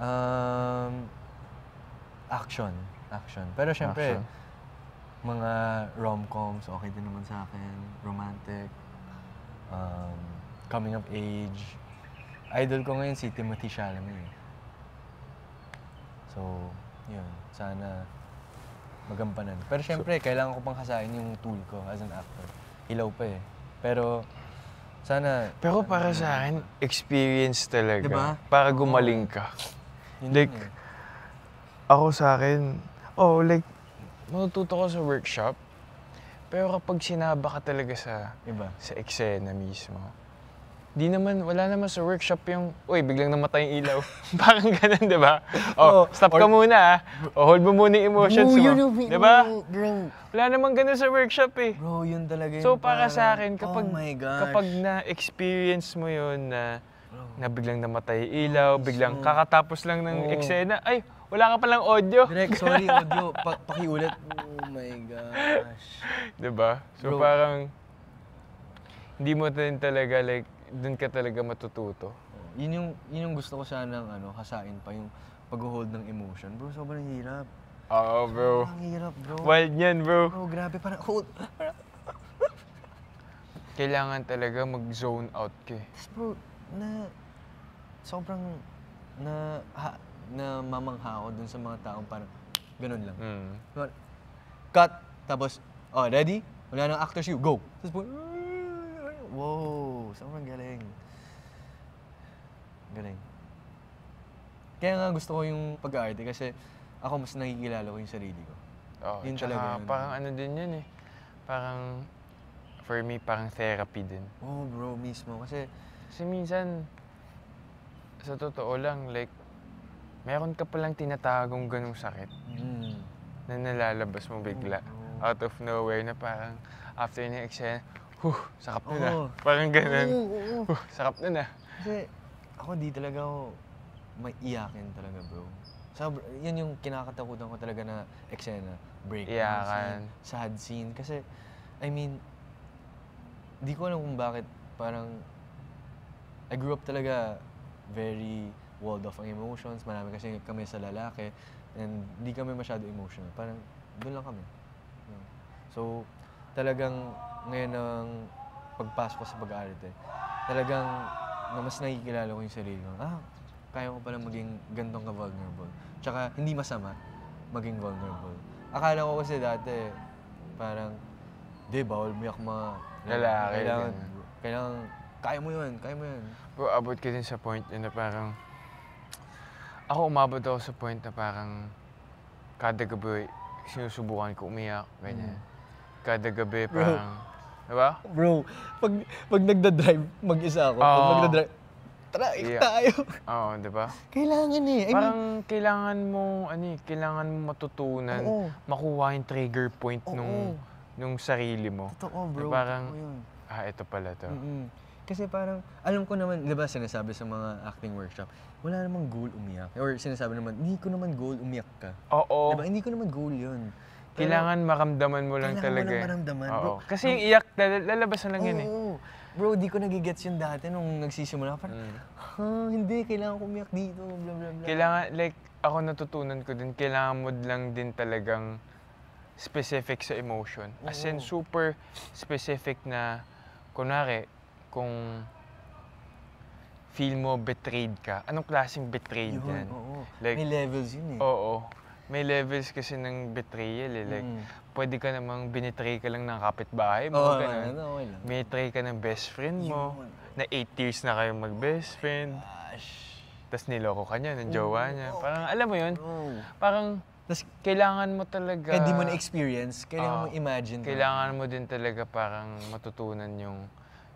Um, action. Pero syempre, mga rom-coms, okay din naman sa akin. Romantic. Coming of age. Idol ko ngayon si Timothée Chalamet. So, yun. Sana magampanan. Pero syempre, kailangan ko pang hasain yung tool ko as an actor. Hilaw pa eh. Pero, sana... Pero para sa akin, experience talaga. Diba? Para gumaling ka. Yun Like, yun eh. ako sa akin, matututo ko sa workshop. Pero kapag sinaba ka talaga sa eksena mismo, wala naman sa workshop yung, biglang namatay yung ilaw. Parang ganun, di ba? Stop ka muna hold mo muna yung emotions mo. Di ba? Wala naman ganun sa workshop eh. Bro, yun talaga yun. So para sa akin, oh my gosh. kapag na-experience mo yun na biglang namatay yung ilaw, biglang kakatapos lang ng eksena, wala ka palang audio. Direct, sorry, audio. Pakiulit. Oh my gosh. Diba? So bro, parang, hindi mo din talaga, like, dun ka talaga matututo. Yun yung gusto ko sanang hasain pa, yung pag-hold ng emotion. Bro, sobrang hirap. Oo, bro. Sobrang hirap, bro. Wild yan, bro. Bro, grabe, parang hold. Kailangan talaga mag-zone out ka eh. Tapos bro, sobrang mamangha ako dun sa mga taong parang ganun lang. Cut, tapos, ready? Wala nang actors you, go! Tapos wow, sobrang galing. Galing. Kaya nga gusto ko yung pag-aarte kasi ako mas nakikilala ko yung sarili ko. Yun talaga yun. Parang ano din yun eh. Parang, for me, parang therapy din. Bro, mismo. Kasi minsan, sa totoo lang, like, meron ka palang tinatagong ganung sakit na nalalabas mo bigla. Out of nowhere na parang after ng eksena, sakap na na. Parang ganun. Sakap na na. Kasi ako di talaga ako maiyakin talaga, bro. Yan yung kinakatakutan ko talaga na eksena. Breakdown scene, sad scene. Kasi, I mean, di ko alam kung bakit parang I grew up talaga very walled off ang emotions. Marami kasi kami sa lalaki and di kami masyado emotional. Parang doon lang kami. So, talagang ngayon ang pagpasok ko sa pag-aarte, talagang mas nakikilala ko yung sarili ko. Kaya ko pala maging gantong ka-vulnerable. Tsaka hindi masama maging vulnerable. Akala ko kasi dati, parang, bawal umiyak mga lalaki. Kailangan, kaya mo yun. Bro, abot ka din sa point na parang, ako umabot ako sa point na parang, kada gabi, sinusubukan ko umiyak, ganyan. Kada gabi, parang, diba? Bro, pag nagda-drive, mag-isa ako. Pag nagda-drive, tara, tayo. Oo, diba? Kailangan eh. Parang kailangan mo matutunan, makuha yung trigger point nung sarili mo. Totoo, bro. Parang, ito pala to. Kasi parang, alam ko naman, di ba sinasabi sa mga acting workshop, wala namang goal umiyak. Or sinasabi naman, hindi ko naman goal umiyak ka. Oo. Di ba? Hindi ko naman goal yun. Kailangan maramdaman mo lang talaga. Kailangan mo lang maramdaman, bro. Kasi yung iyak, lalabas na lang yun eh. Bro, di ko nagigets yun dati nung nagsisimula. Parang, hindi, kailangan ko umiyak dito, bla bla bla. Kailangan, like, ako natutunan ko din, kailangan mo lang din talagang specific sa emotion. As in, super specific na, kunwari, kung feel mo betrayed ka, anong klaseng betrayed yan? Like, may levels yun eh. Oo. May levels kasi ng betrayal eh. Like, pwede ka namang binitray ka lang ng kapitbahay mo, ganun. May try ka ng best friend mo, na 8 years na kayong mag-best friend. Tapos niloko ka niya, ng jowa niya. Parang, alam mo yun? Parang, kailangan mo talaga... Kaya di mo na-experience, kailangan mo imagine. Kailangan mo din talaga parang matutunan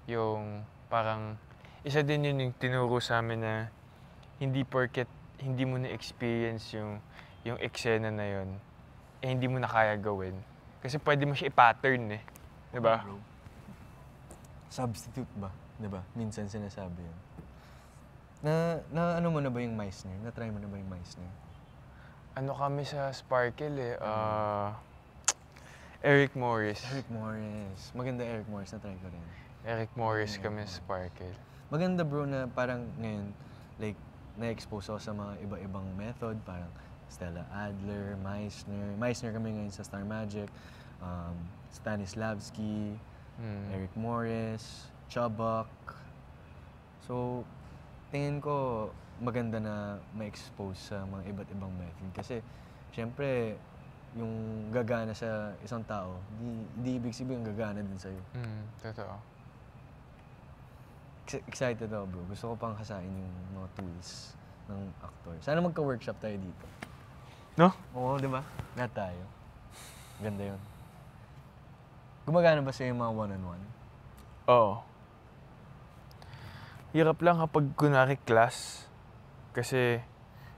yung parang... Isa din yun yung tinuro sa amin na hindi porket hindi mo na-experience yung eksena na yun, hindi mo na kaya gawin. Kasi pwede mo siya i-pattern eh. Diba? Substitute ba? Diba? Minsan sinasabi yun. Ano mo na ba yung Meisner? Na-try mo na ba yung Meisner? Ano kami sa Sparkle eh. Eric Morris. Maganda Eric Morris. Na-try ko rin. Eric Morris kami sa Sparkle. Maganda bro na parang ngayon, like, na-expose ako sa mga iba-ibang method, parang Stella Adler, Meissner kami ngayon sa Star Magic, Stanislavski, Eric Morris, Chubbuck. So, tingin ko maganda na ma-expose sa mga iba't ibang method. Kasi, syempre, yung gagana sa isang tao, di ibig sabihin gagana din sa'yo. Totoo. Excited ako, bro. Gusto ko pang kasain yung mga tools ng actor. Sana magka-workshop tayo dito. No? Oo, di ba? Lahat tayo. Ganda yun. Gumagana ba sa'yo yung mga one-on-one? Oo. Hirap lang kapag kunwari class. Kasi...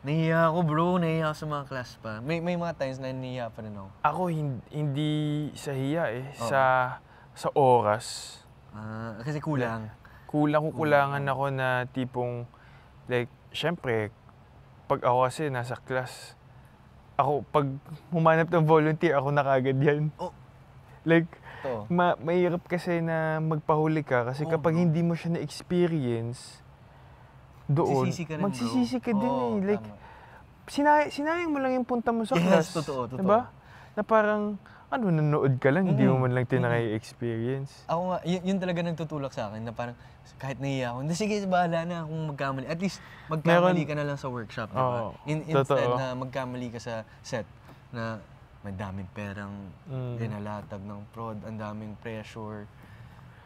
Nahiya ako, bro. Nahiya ako sa mga class pa. May mga times na nahiya pa rin ako. Ako hindi sa hiya eh. Sa oras. Kasi kulang. Kulangan ako na tipong... Like, syempre, pag ako kasi nasa class, pag humanap ng volunteer, ako na kagad yan. Oh. Like, mahirap kasi na magpahuli ka kasi kapag hindi mo siya na-experience doon, magsisisi ka din eh. Like, sinayang mo lang yung punta mo sa class. Totoo. Diba? Na parang, nanonood ka lang, hindi mo man lang tinakay-experience. Ako nga, yun talaga nagtutulak sa akin na parang kahit nahiya ako, sige, bahala na akong magkamali. At least, magkamali ka na lang sa workshop, diba? Instead na magkamali ka sa set na may daming perang dinalatag ng prod, ang daming pressure.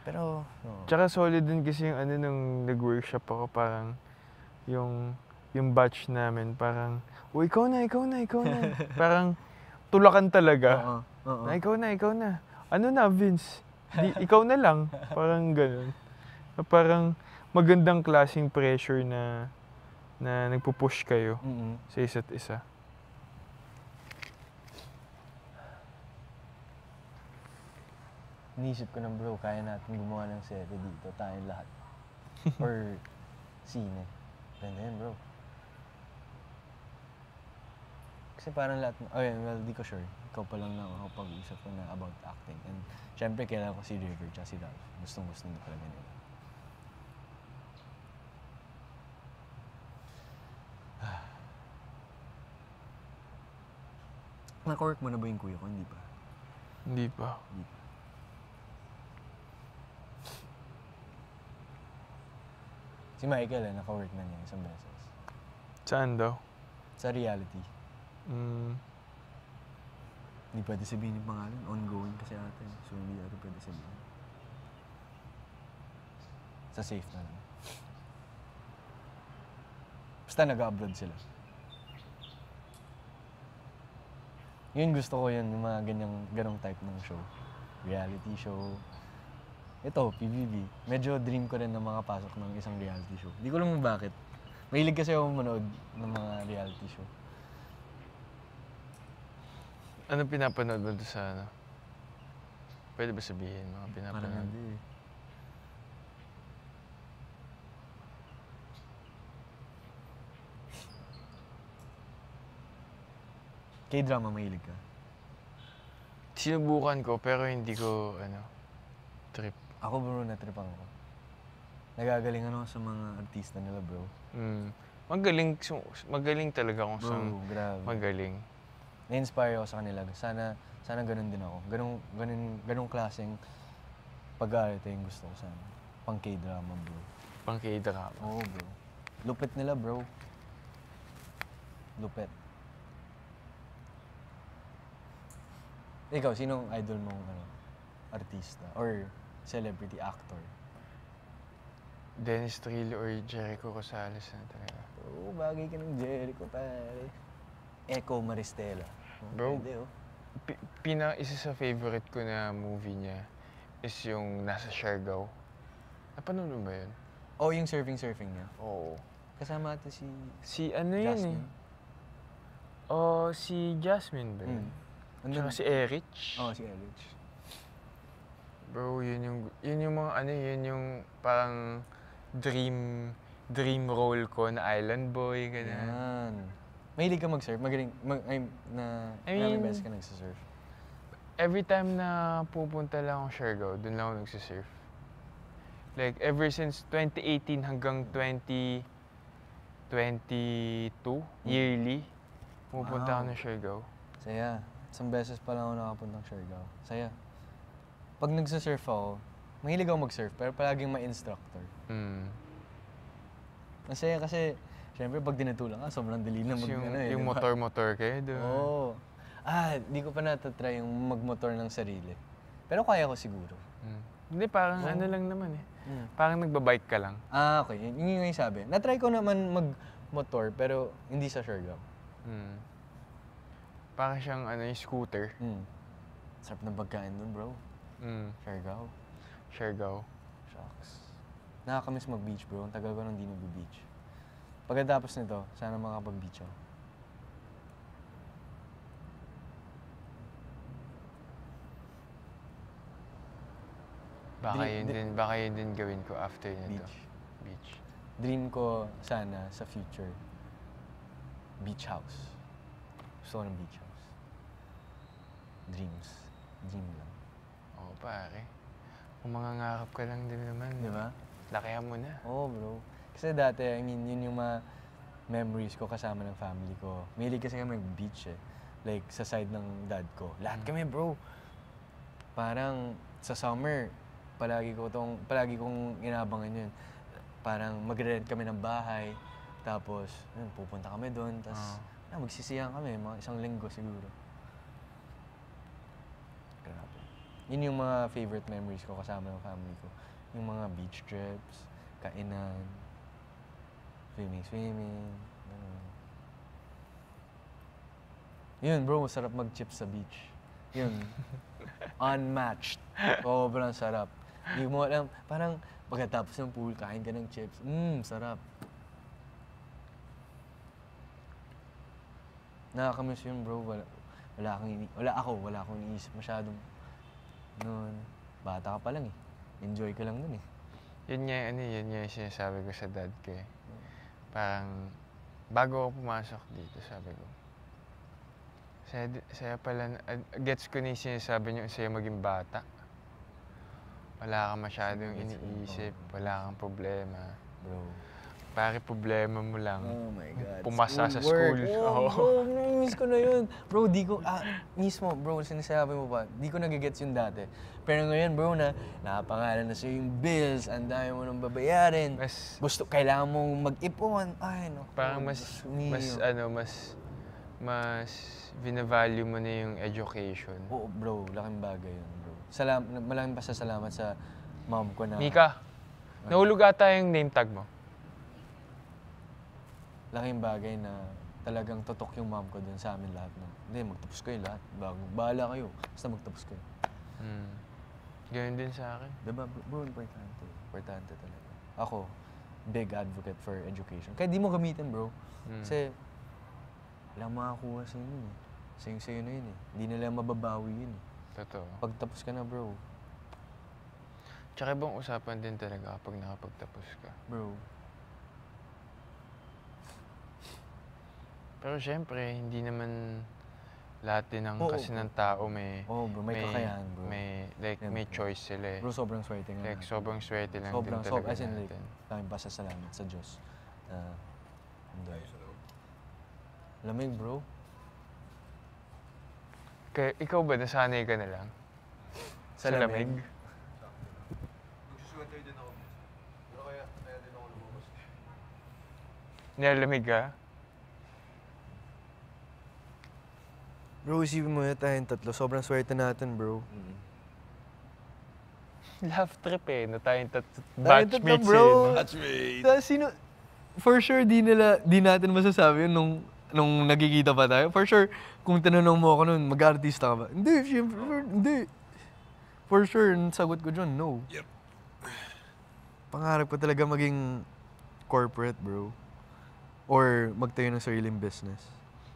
Pero, Tsaka solid din kasi yung nung nag-workshop ako, parang yung batch namin, parang, ikaw na. Parang, tulakan talaga. Na ikaw na. Ano na, Vince? Ikaw na lang. Parang ganun. Parang magandang klaseng pressure na nagpupush kayo sa isa't isa. Inisip ko na, bro, kaya natin gumawa ng serye dito, tayong lahat. Or sine. Ganda yun, bro. Kasi parang lahat, di ko sure. Ikaw pa lang na ako pag-uusap ko na about acting. And syempre, kailangan ko si River at si Ralph. Gustong-gusto na talaga nila. Naka-work mo na ba yung kuya ko? Hindi pa? Hindi pa. Si Michael, naka-work na niya isang beses. Saan daw? Sa reality. Hindi pwede sabihin yung pangalan. Ongoing kasi ate. So, hindi natin pwede sabihin. Sa safe na lang. Basta nag-abroad sila. Yun gusto ko yun, yung mga ganong type ng show. Reality show. Ito, PBB. Medyo dream ko rin na makapasok ng isang reality show. Hindi ko alam bakit. Mahilig kasi ako manood ng mga reality show. Ano pinapanood mo doon sa Pwede ba sabihin mga pinapanood? Parang hindi eh. K-drama mahilig ka? Sinubukan ko pero hindi ko trip. Ako bro, natripan ko. Nagagalingan ako sa mga artista nila bro. Magaling talaga kung saan magaling. Na-inspire ako sa kanila. Sana ganun din ako. Ganung klaseng pag-arte yung gusto ko sana. Pang K-drama bro. Pang K-drama? Oo bro. Lupit nila bro. Lupit. Ikaw, sinong idol mong artista or celebrity actor? Dennis Trillo or Jericho Rosales na talaga. Oo, bagay ka ng Jericho, pare. Echo Maristela. Bro, isa sa favorite ko na movie niya is yung Nasa Siargao. Napanood mo ba yun? Oh, yung surfing niya? Oo. Kasama ito si Yun eh. Si Jasmine ba yun? Tsaka si Erich. Oo, si Erich. Bro, yun yung mga yun yung parang dream role ko na island boy, ganyan. Yan. Mahilig ka mag-surf? Maraming beses ka nagsasurf? Every time na pupunta lang akong Siargao, dun lang ako nagsasurf. Like, ever since 2018 hanggang 2019, 22, yearly. Pupunta ako ng Siargao. Saya. Isang beses pa lang ako nakapuntang Siargao. Saya. Pag nagsasurf ako, mahilig ako mag-surf, pero palaging may instructor. Masaya kasi, syempre pag dinatulang ka, sobrang dali na yung motor-motor kayo doon. Oo. Di ko pa natatry yung magmotor ng sarili. Pero kaya ko siguro. Hindi, parang ano lang naman eh. Parang nagbabike ka lang. Okay. Yun yung sabi. Natry ko naman mag-motor, pero hindi sa Siargao. Parang siyang yung scooter. Sarap ng pagkain dun, bro. Siargao. Siargao. Shucks. Nakakamiss mag-beach, bro. Ang tagal ko nang di nag-beach. Pagkatapos nito, sana makapag-beach ako. Baka yun din gawin ko after nito. Beach. Dream ko sana sa future, beach house. Gusto ko ng beach house. Dream lang. Oo, pare. Kung mangangarap ka lang din naman, di ba? Lakihan mo na. Oo, bro. Kasi dati, yun yung mga memories ko kasama ng family ko. Mahilig kasi kami mag-beach eh. Like, sa side ng dad ko. Lahat kami, bro. Parang, sa summer, palagi kong inabangan yun. Parang magre-rent kami ng bahay, tapos pupunta kami doon, tapos magsisiyang kami, mga 1 linggo siguro. Grabe. Yun yung mga favorite memories ko kasama ng family ko. Yung mga beach trips, kainan, swimming, Yun bro, masarap mag-chips sa beach. Yun. Unmatched. Sobrang sarap. Hindi mo alam, parang pagkatapos ng pool, kain ka ng chips. Sarap. Nakakamiss yun, bro. Wala akong iniisip masyadong noon. Bata ka pa lang eh. Enjoy ka lang nun eh. Yun nga yung sinasabi ko sa dad ko eh. Parang, bago ako pumasok dito, sabi ko, saya pala, gets ko na yung sinasabi niyo, saya maging bata. Wala kang masyadong iniisip, wala kang problema. Bro. Pare, problema mo lang. Oh my God. Pumasa sa school. Bro, miss ko na yun. Bro, mismo, bro, sinasabi mo pa, di ko nagigets yun dati. Pero ngayon, bro, nakapangalan na sa'yo yung bills, ang dami mo nang babayarin. Kailangan mong mag-ipon. Ay, no. Parang mas binavalue mo na yung education. Oo, bro, laking bagay yun, bro. Malaking pasasalamat sa mom ko na... Mika, nahulog ata yung name tag mo. Laking bagay na talagang totok yung mom ko dun sa amin lahat na, hindi, magtapos kayo lahat. Bahala kayo. Basta magtapos kayo. Ganyan din sa akin. Diba, bro, importante. Importante talaga. Ako, big advocate for education. Kaya di mo gamitin, bro. Kasi, walang makakuha sa inyo eh. Sa'yo na yun eh. Hindi nila mababawi yun eh. Totoo. Pagtapos ka na, bro. Tsaka ibang usapan din talaga kapag nakapagtapos ka. Bro. Pero syempre, hindi naman lahat din ng tao may... bro, may kakayahan, bro. May choice sila eh. Bro, sobrang swerte nga. Sobrang swerte lang din talaga natin. Tayong pasasalamat sa Diyos. Lamig, bro. Kaya ikaw ba, nasanay ka na lang? Sa lamig? Nagsuswenter din ako. Pero kaya din ako lumabas. Nilalamig ka? Bro, isipin mo na tayong tatlo. Sobrang swerte natin, bro. Love trip eh, na tayong batchmates eh. Batchmates! For sure, di natin masasabi yun nung nagkikita pa tayo. For sure, kung tinanong mo ako nun, mag-artista ka ba? Hindi, syempre, hindi. For sure, sagot ko dyan, no. Yep. Pangarap ko talaga maging corporate, bro. Or magtayo ng sariling business.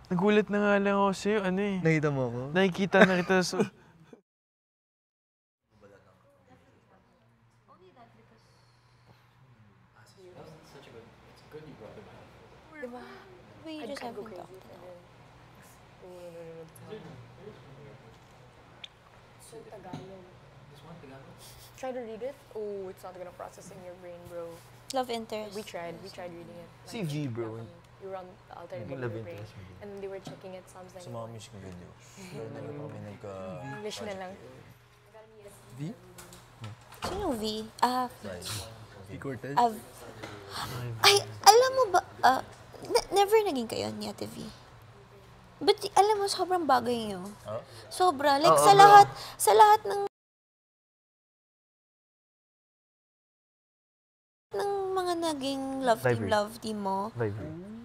Nagulat na nga lang ako sa'yo, Nakita mo ako? Nakikita na kita sa... Diba? We just haven't talked at all. So Tagalog. This one, Tagalog? Try to read it. Oh, it's not gonna process in your brain, bro. Love interest. We tried reading it. Si V, bro. We were on the alternate Naging love brain. interest mo din. And then they were checking it, sounds like Sa mga music videos. Meron na lang kami English na lang. Sino V? Si Cortez? Ay, alam mo ba, never naging kayo ni Ate V. But alam mo, sobrang bagay niyo. Sobra. Like, sa lahat ng mga naging love team mo,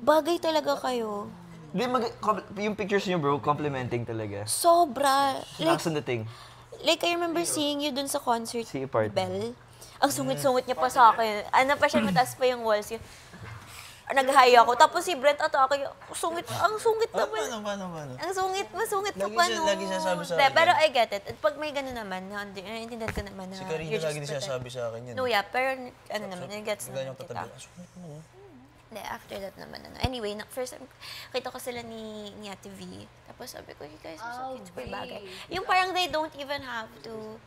bagay talaga kayo. Di, yung pictures niyo, bro, complimenting talaga. Sobra. That's the thing. Like, I remember seeing you dun sa concert, Si Part. Belle. Ang sungit-sungit niya pa sa akin. Ano pa siya, mataas pa yung walls. Nag-hi ako. Tapos si Brent at ako, ang sungit naman. Paano? Ang sungit ka pa, no? Lagi sinasabi sa Hindi, akin. pero I get it. At pag may gano'n naman, naiintindihan ko naman na Si Karina you're just lagi din sinasabi sa akin yan. No, yeah, pero ano naman, I gets Ganyan naman yung kita. tatabi. Sungit mo. Hindi, after that naman, Anyway, first time, kita ko sila ni Ate V. Tapos sabi ko, you guys are so cute, super bagay. Yung parang they don't even have to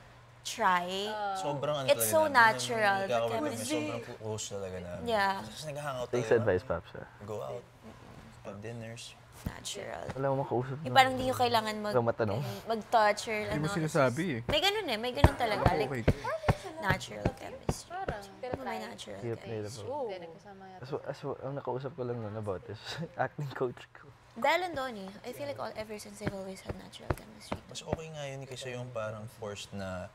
try. Sobrang It's so natural, the chemistry. chemistry. Sobrang close talaga namin. Yeah. Tapos nag-hangout Thanks tayo. advice, Paps. Go out. Have dinners. Natural. Wala mo makausap Yung parang di nyo kailangan matanong. mag-touch or Hindi mo sinasabi eh. May ganun may ganun talaga. Okay. Like, natural chemistry. Pero May natural Hirap na hirap chemistry. ako. Ang nakausap ko lang nun about this, acting coach ko. Dahil and Donnie, I feel like ever since they've always had natural chemistry. Mas okay nga yun kaysa yung parang forced na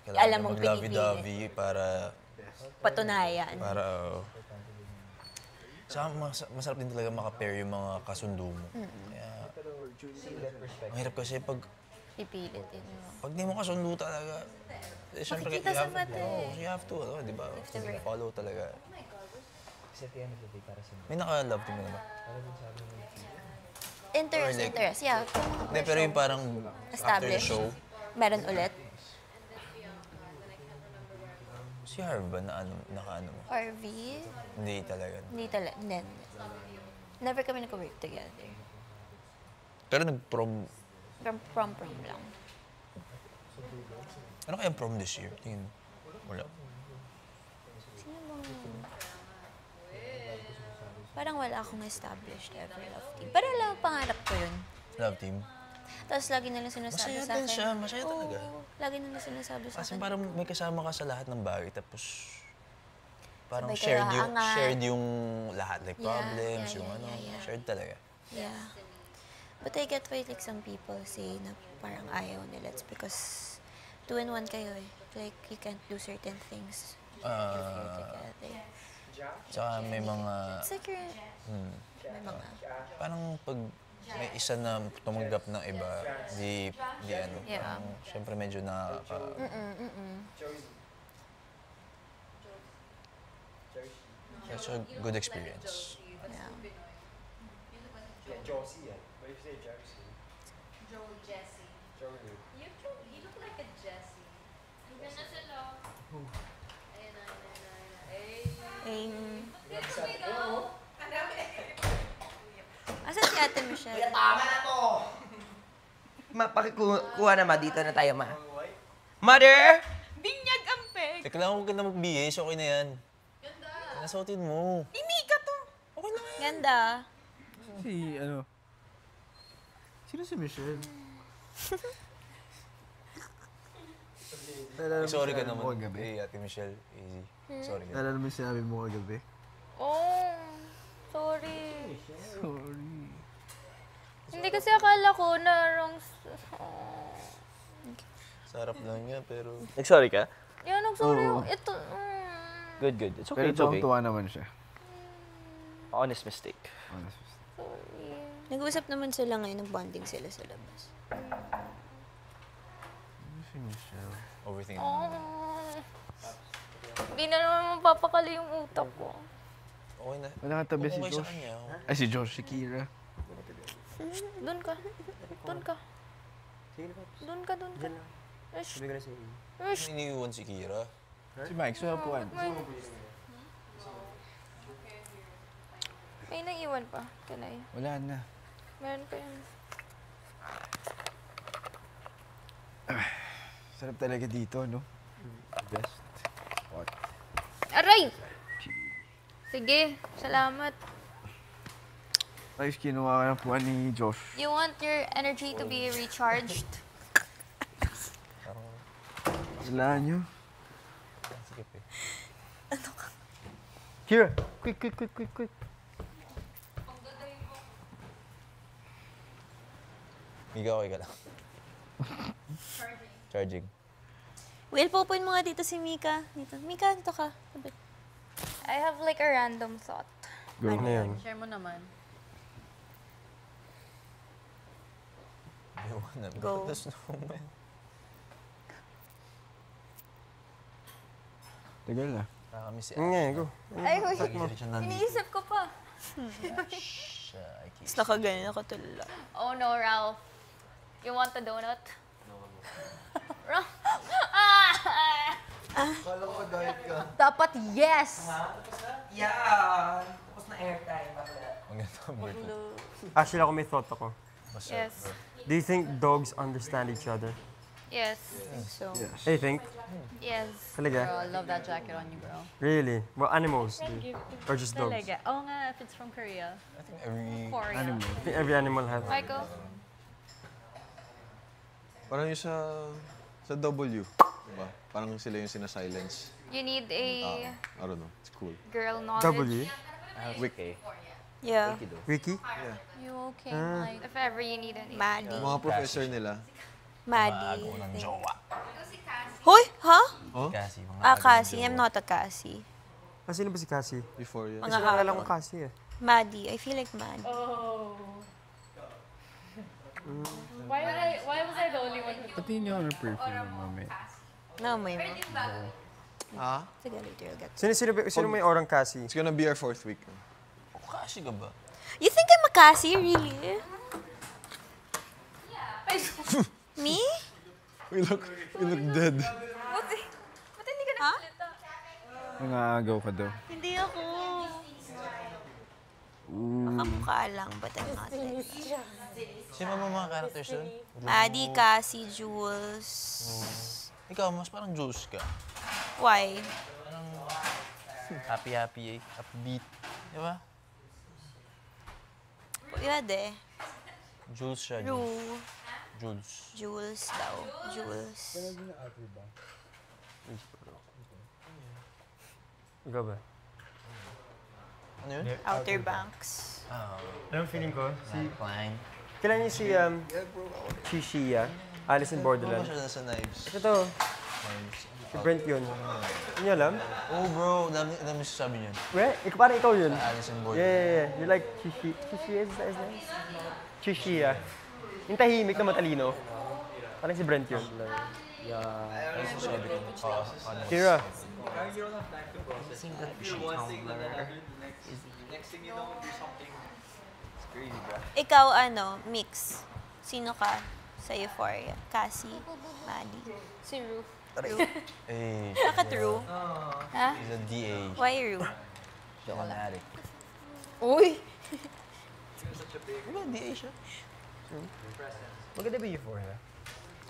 Alam kailangan mong mag-lovey-dovey para Patunayan. sa masarap din talaga maka-pair yung mga kasundo mo. Kaya, ang hirap kasi pag Pipilitin mo. di mo kasundo talaga, syempre, Makikita sa mata you have to, di ba? Follow talaga. May naka-love team na ba? Interest, yeah. Hindi, pero yung parang after the Established. show, Meron ulit. si Harv ba na naka-ano mo? RV? Hindi talaga. Hindi talaga. Hindi. Never kami nag-work together. Pero nag-prom, Prom lang. ano kaya prom this year? Tingin mo? Wala. Sino bang... Parang wala akong established ever love team. Pero alam, pangarap ko yun. Love team? Tapos lagi nila sinasabi Masaya sa din akin. siya, masaya talaga. Oo, lagi nila sinasabi sa Kasi akin. parang may kasama ka sa lahat ng bagay, tapos parang Sabay kayo aangat. shared yung lahat, like Yeah, problems, yeah, yung yeah, ano, yeah, yeah. shared talaga. Yeah. But I get why like some people say na parang ayaw nila. It's because 2-in-1 kayo eh. Like, you can't do certain things if you're together. Tsaka may mga, It's like may mga... parang pag may isa na tumanggap ng iba, di ano, Yeah. parang syempre medyo it's a good experience. Yeah. Asan si Ate Michelle? Tama na to! Pakikuha naman, dito na tayo, ma. Mother! Binyag ang peg! Kailangan ko ka na magbihis, okay na yan. Ganda! Nasuotin mo. Imika to! Okay na yan. Ganda. Sino si Michelle? Sorry ka naman. Hey, Ate Michelle, easy. Sorry ka. Naalala mo yung sinabi mo kagabi? Oh, sorry. Sorry. Hindi kasi akala ko na wrong... Sarap lang niya, pero... Nag-sorry ka? Yan, sorry. Oo. Ito... Good, good. It's okay, Pero it's okay. tuwang-tuwa naman siya. Honest mistake. Honest. Nag-uusap naman sila ngayon, nag-bonding sila sa labas. Si Michelle. Overthinking. Hindi na naman mapapakali yung utak ko. Okay na. Wala katabi si Okay sa Josh. kanya. Ay, si Josh, si Kira. Doon ka. Doon ka. Doon ka, doon ka. Iniiwan si Kira. Si Mike, so upuan. May naiwan pa. Kanay. Wala na. Meron pa yun. Sarap talaga dito, no? Best. What? Aray! Sige, salamat. Ayos, kinuha ka ng puwan ni Josh. You want your energy to be recharged? Wala nyo. Kira, quick. Mika, okay ka lang. Charging. Will, pupuin mo nga dito si Mika. Mika, dito ka. I have like a random thought. Go. Ano yan? Share mo naman. Go. The snowman. Tagal na. Nakakamiss si Go. Ay, uy. Iniisip ko pa. Tapos nakaganyan ako tulala. Oh no, Ralph. You want a donut? Ralph. Kala ko diet ka. Dapat yes! Yeah! Tapos na airtime. Ang ganda ang birthday. Actually, ako may thought ako. Yes. Do you think dogs understand each other? Yes. So, I think. Yes. Talaga? girl, I love that jacket on you, bro. Really? Well, animals do. Or just dogs? Talaga. Oo nga, if it's from Korea. I think every... Korea. I think every animal has. Michael? Parang yung sa W, diba? Parang sila yung sina-silence. You need a I don't know, it's cool. girl knowledge. W? Wiki. Yeah. Ricky? You okay, Mike? If ever you need any. Maddie. Yung mga professor nila, Maddie. Ako ng jowa. Hoy, ha? Kasi, mga Cassie. I'm not a Cassie. Sino ba si Cassie? before yan. Mga Kasi nakala ko ako. Cassie eh. Maddie. I feel like Maddie. Why was I the only one who... Pati niyo ang perfume ng mamay. No, may mo. Ha? Sige, later I'll get. Sino may orang Cassie? It's gonna be our 4th week. Kasi ka ba? You think I'm a Cassie? Really? Me? We look dead. Ba't hindi ka nagsalita? Nangaagaw ka daw. Hindi ako. Makamukha lang, but I'm not like that. Sino ba mga characters doon? Maddie, Cassie, Jules. Ikaw, mas parang Jules ka. Why? Happy, upbeat. Di ba? Pwede. Jules siya. Rue. Jules. Jules daw. Jules. Ikaw ba? Ano yun? Outer Banks. Anong feeling ko? Klein. Kailan niyo si Chishia, Alice in Ano ba Borderland? siya sa knives? Ito, si Brent yun. Hindi niyo alam? Oh bro, dami sasabi niyan. Parang ikaw yun. Alice in Borderland. Yeah. You like Chishia? Is that his name? Chishia. Yung tahimik na matalino. Parang si Brent yun. Ano sasabi ko? Kira. Ikaw, mix. Sino ka sa Euphoria? Cassie? Maddie? Si Rue. Eh, Bakit Rue? Ha? he's a DA. Why Rue? Siya an addict. Uy! Diba, DA siya? Maganda ba Euphoria?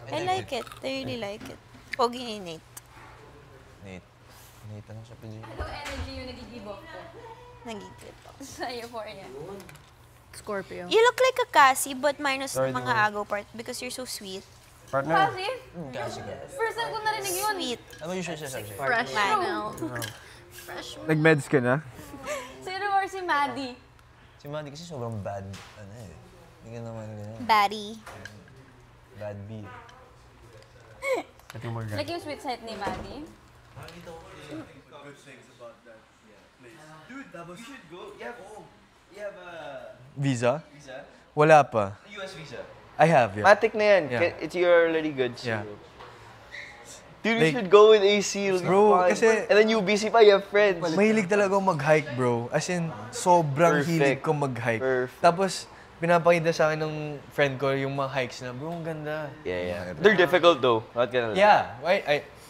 I like it. I really like it. Pogi ni Nate. Nate. Nate, ano siya pili? Ano energy yung nag-give off ko? Nagigit ako. Sa euphoria. Scorpio. You look like a Cassie, but minus the mga agaw part because you're so sweet. Partner? Kasi, Kasi ka. first time ko narinig yun. Sweet. Ano yung siya sabi siya? Fresh Man. milk. Nag-meds ka na? Sino or si Maddie? Si Maddie kasi sobrang bad, Hindi ka naman ganyan. Batty. Bad B. Like yung sweet side ni Maddie? Visa? Wala pa. US visa. I have, yeah. Matic na yan. Yeah. You're already good. So. Yeah. Dude, Like- you should go with AC. It'll be Bro, fun. kasi- And then UBC pa, you have friends. Mahilig talaga ako mag-hike, bro. As in, sobrang Perfect. hilig ko mag-hike. Perfect. Tapos, pinapakita sa akin ng friend ko yung mga hikes na, bro, ang ganda. Yeah. They're difficult though. Not gonna lie. Yeah,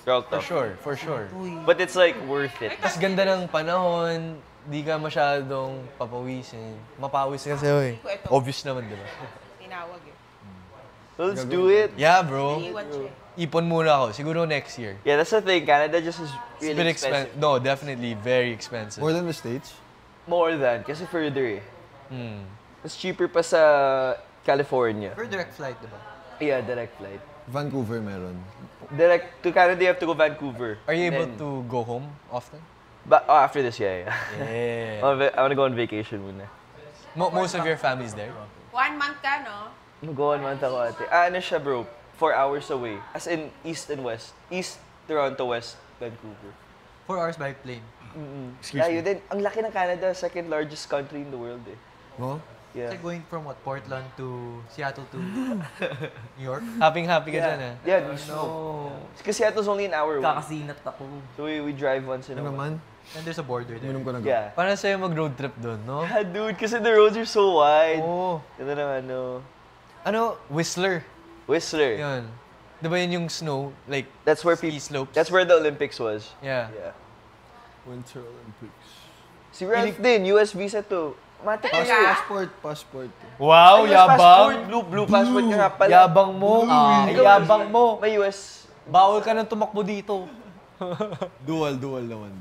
They're all for tough. sure. But it's like worth it. Tapos ganda ng panahon, di ka masyadong papawisin. Mapawis kasi, oy. Obvious naman, di ba? Tinawag eh. Let's do it. Yeah, bro. Ipon muna ako. Siguro next year. Yeah, that's the thing. Canada just is It's really been expensive. No, definitely very expensive. More than the States? More than, kasi further eh. Mas cheaper pa sa California. For direct flight, diba? Yeah, direct flight. Vancouver meron. Direct to Canada, you have to go Vancouver. Are you able to go home often? After this, yeah. Yeah. I wanna go on vacation muna. Most of your family's there? 1 month ka, no? Mag-go 1 month ako ate. Ano siya bro? 4 hours away. As in East and West. East Toronto, West Vancouver. 4 hours by plane. Layo din. Ang laki ng Canada, second largest country in the world eh. Oh? Yeah. It's like going from what, Portland to Seattle to New York? Happy ka dyan eh. Yeah, no. Because Seattle's only an hour away. Kakasinat ako. So we drive once in a while. And there's a border there. Yeah. Parang sa'yo mag-road trip doon, no? Yeah, dude, kasi the roads are so wide. Oo. Ganda naman, no. Ano? Whistler. Whistler. Yun. Di ba yun yung snow? Like, that's where ski slopes? That's where the Olympics was. Yeah. Winter Olympics. Si Ralph din, US visa to. Matik ka. Passport. Wow, Ay, yabang. Passport, blue passport ka nga pala. Yabang mo. Yabang mo. May US. Bawal ka nang tumakbo dito. Dual naman.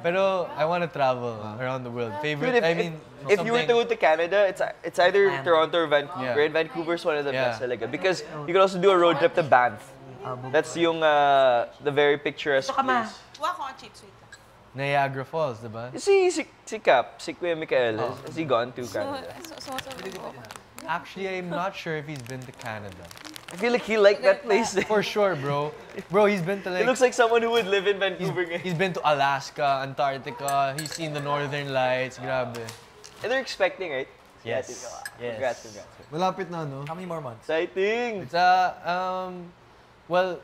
Pero I want to travel around the world. Favorite, Dude, if you were to go to Canada, it's either Toronto or Vancouver. Yeah. And Vancouver's one of the best talaga. Because you can also do a road trip to Banff. That's yung the very picturesque place. Kuha ko ang chips, wait lang. Niagara Falls, di ba? Si Cap, si Kuya Mikael, has he gone to Canada? Actually, I'm not sure if he's been to Canada. I feel like he liked that place. For sure, bro. Bro, he's been to like... He looks like someone who would live in Vancouver. He's been to Alaska, Antarctica, he's seen the Northern Lights, grabe. And they're expecting, right? Yes. Congrats. Malapit na, no? How many more months? Exciting! It's well,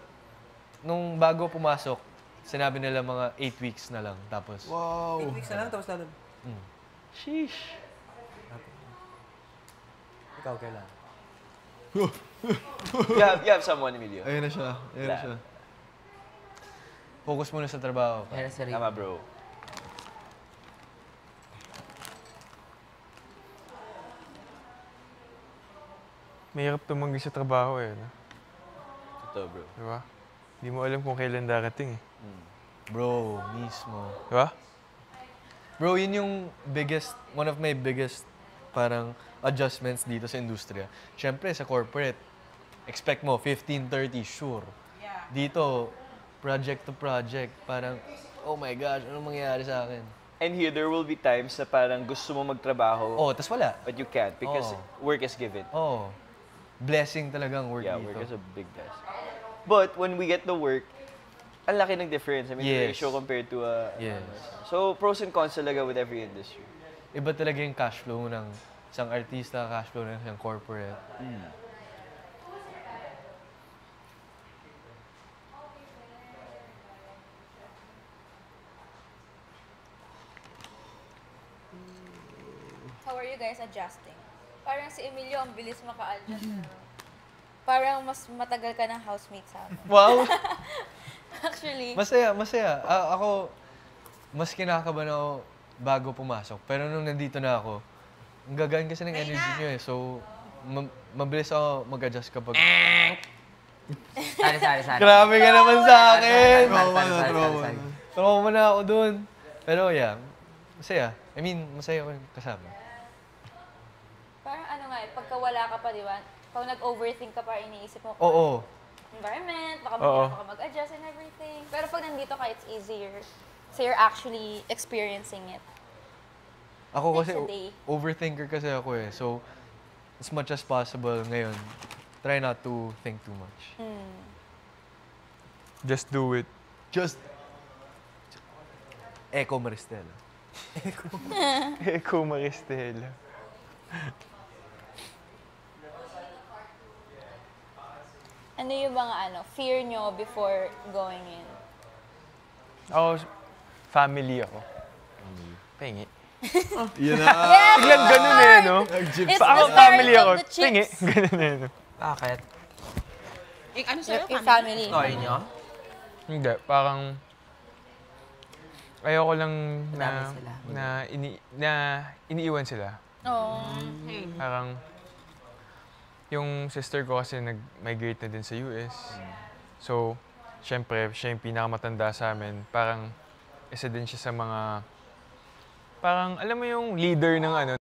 nung bago pumasok, sinabi nila mga 8 weeks na lang, tapos... Wow! 8 weeks na lang, tapos lalab. Sheesh. Ikaw kailan? you have someone, Emilio. Ayun na siya. Focus muna sa trabaho. Tama, bro. Mahirap tumanggi sa trabaho eh. No? Totoo, bro. Diba? Hindi mo alam kung kailan darating eh. Bro, mismo. Diba? Bro, yun yung one of my biggest parang adjustments dito sa industriya. Siyempre, sa corporate, expect mo 15-30, sure. Yeah. Dito, project to project, parang, oh my gosh, anong mangyayari sa akin? And here, there will be times na parang gusto mo magtrabaho. Oh, tas wala. But you can't because work is given. Oh. Blessing talagang work Yeah, dito. work is a big blessing. But when we get the work, ang laki ng difference. I mean, the ratio compared to So, pros and cons talaga with every industry. Iba talaga yung cash flow ng isang artista, cash flow ng isang corporate. How are you guys adjusting? Parang si Emilio, ang bilis maka-adjust. Parang mas matagal ka ng housemate sa akin. Wow! Actually. Masaya. Ako, mas kinakabahan ako bago pumasok. Pero nung nandito na ako, ang gagaan kasi ng energy nyo eh. So, mabilis ako mag-adjust kapag... Sorry. Grabe ka naman sa akin! Sorry. Trauma na ako dun. Pero yeah, masaya. I mean, masaya ko kasama. Parang ano nga eh, pagka wala ka pa, di ba? Pag nag-overthink ka pa, iniisip mo Oo. environment, baka mahirap ka mag-adjust and everything. Pero pag nandito ka, it's easier. So you're actually experiencing it. Ako kasi, Next day. overthinker kasi ako eh. So, as much as possible ngayon, try not to think too much. Just do it. Just... Echo Maristela. Echo Maristela. Ano yung mga fear nyo before going in? Ako, family ako. Pengi. Yun na! Biglang ganun eh, no? It's Ako, the family start ako. of the chips. Pengi. Ganun eh, no? Bakit? Ano sa'yo? Yung family. Story nyo? Hindi, parang... Ayoko lang na iniiwan sila. Oh. Parang... Yung sister ko kasi nag-migrate na din sa US. So, Siyempre, siya yung pinakamatanda sa amin. Parang isa din siya sa mga, parang alam mo yung leader ng ano,